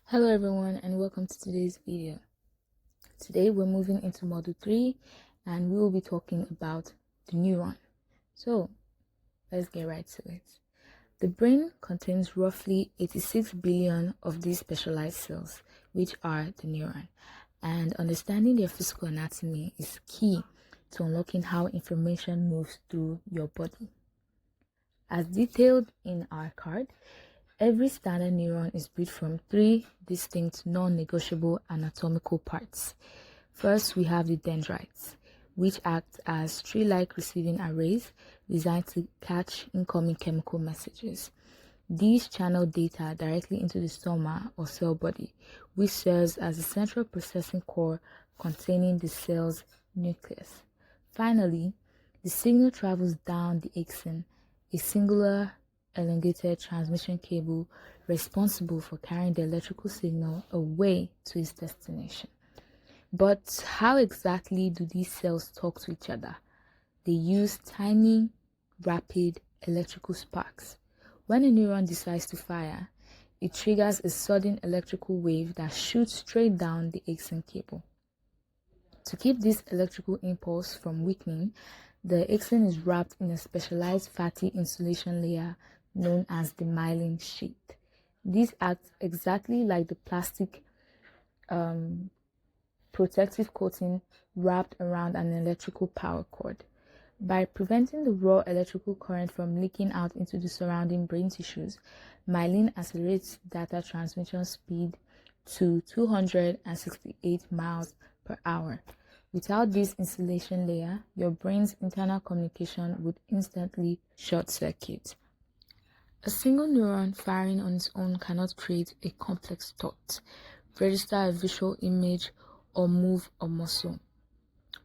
Hello everyone and welcome to today's video. Today we're moving into module 3 and we will be talking about the neuron. So let's get right to it. The brain contains roughly 86 billion of these specialized cells, which are the neuron, and understanding their physical anatomy is key to unlocking how information moves through your body. As detailed in our card, every standard neuron is built from 3 distinct non-negotiable anatomical parts. First, we have the dendrites, which act as tree-like receiving arrays designed to catch incoming chemical messages. These channel data directly into the soma or cell body, which serves as the central processing core containing the cell's nucleus. Finally, the signal travels down the axon, a singular elongated transmission cable responsible for carrying the electrical signal away to its destination. But how exactly do these cells talk to each other? They use tiny, rapid electrical sparks. When a neuron decides to fire, it triggers a sudden electrical wave that shoots straight down the axon cable. To keep this electrical impulse from weakening, the axon is wrapped in a specialized fatty insulation layer known as the myelin sheath. This acts exactly like the plastic protective coating wrapped around an electrical power cord. By preventing the raw electrical current from leaking out into the surrounding brain tissues, myelin accelerates data transmission speed to 268 miles per hour. Without this insulation layer, your brain's internal communication would instantly short circuit. A single neuron firing on its own cannot create a complex thought, register a visual image, or move a muscle.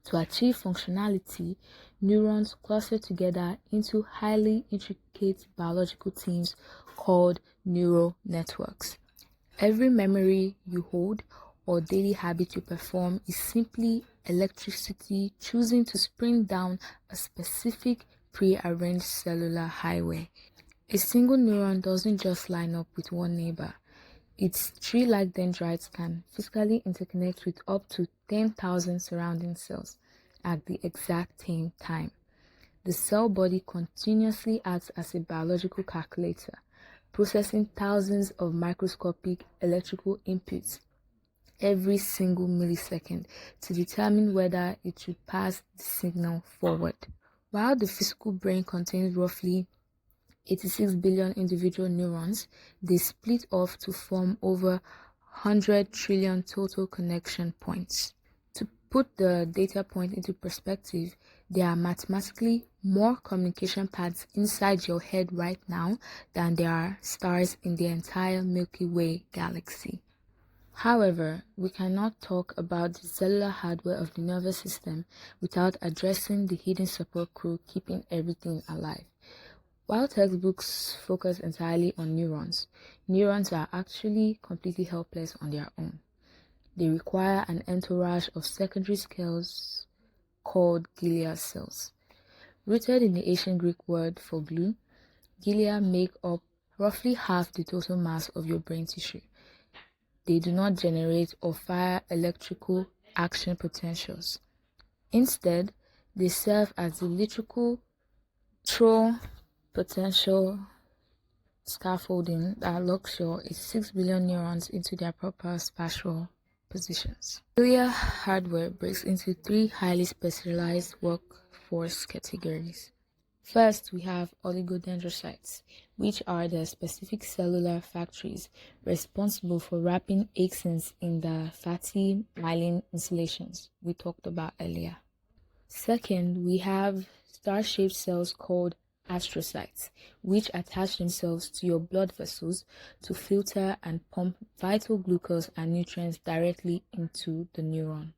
To achieve functionality, neurons cluster together into highly intricate biological teams called neural networks. Every memory you hold or daily habit you perform is simply electricity choosing to spring down a specific pre-arranged cellular highway. A single neuron doesn't just line up with one neighbor. Its tree-like dendrites can physically interconnect with up to 10,000 surrounding cells at the exact same time. The cell body continuously acts as a biological calculator, processing thousands of microscopic electrical inputs every single millisecond to determine whether it should pass the signal forward. While the physical brain contains roughly 86 billion individual neurons, they split off to form over 100 trillion total connection points. To put the data point into perspective, there are mathematically more communication paths inside your head right now than there are stars in the entire Milky Way galaxy. However, we cannot talk about the cellular hardware of the nervous system without addressing the hidden support crew keeping everything alive. While textbooks focus entirely on neurons, neurons are actually completely helpless on their own. They require an entourage of secondary cells called glia cells. Rooted in the ancient Greek word for glue, glia make up roughly half the total mass of your brain tissue. They do not generate or fire electrical action potentials. Instead, they serve as the electrical potential scaffolding that locks your 86 billion neurons into their proper spatial positions. Glia hardware breaks into 3 highly specialized workforce categories. First, we have oligodendrocytes, which are the specific cellular factories responsible for wrapping axons in the fatty myelin insulations we talked about earlier. Second, we have star-shaped cells called astrocytes, which attach themselves to your blood vessels to filter and pump vital glucose and nutrients directly into the neuron.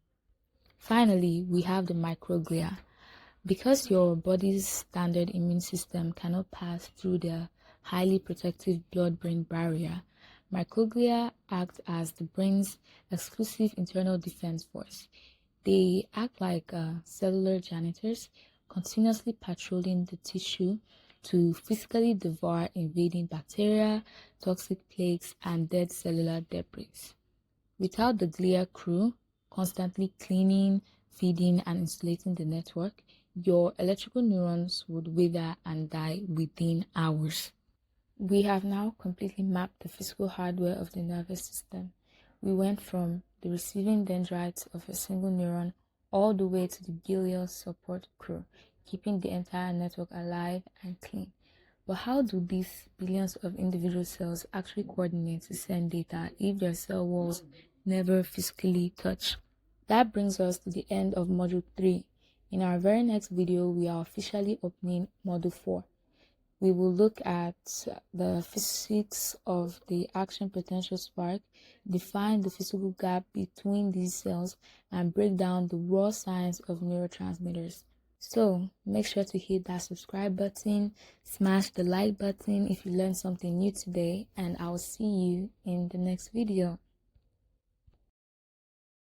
Finally, we have the microglia. Because your body's standard immune system cannot pass through the highly protective blood-brain barrier, microglia act as the brain's exclusive internal defense force. They act like cellular janitors, continuously patrolling the tissue, to physically devour invading bacteria, toxic plaques, and dead cellular debris. Without the glia crew constantly cleaning, feeding, and insulating the network, your electrical neurons would wither and die within hours. We have now completely mapped the physical hardware of the nervous system. We went from the receiving dendrites of a single neuron all the way to the glial support crew, keeping the entire network alive and clean. But how do these billions of individual cells actually coordinate to send data if their cell walls never physically touch? That brings us to the end of Module 3. In our very next video, we are officially opening Module 4. We will look at the physics of the action potential spark, define the physical gap between these cells, and break down the raw science of neurotransmitters. So make sure to hit that subscribe button, smash the like button if you learned something new today, and I'll see you in the next video.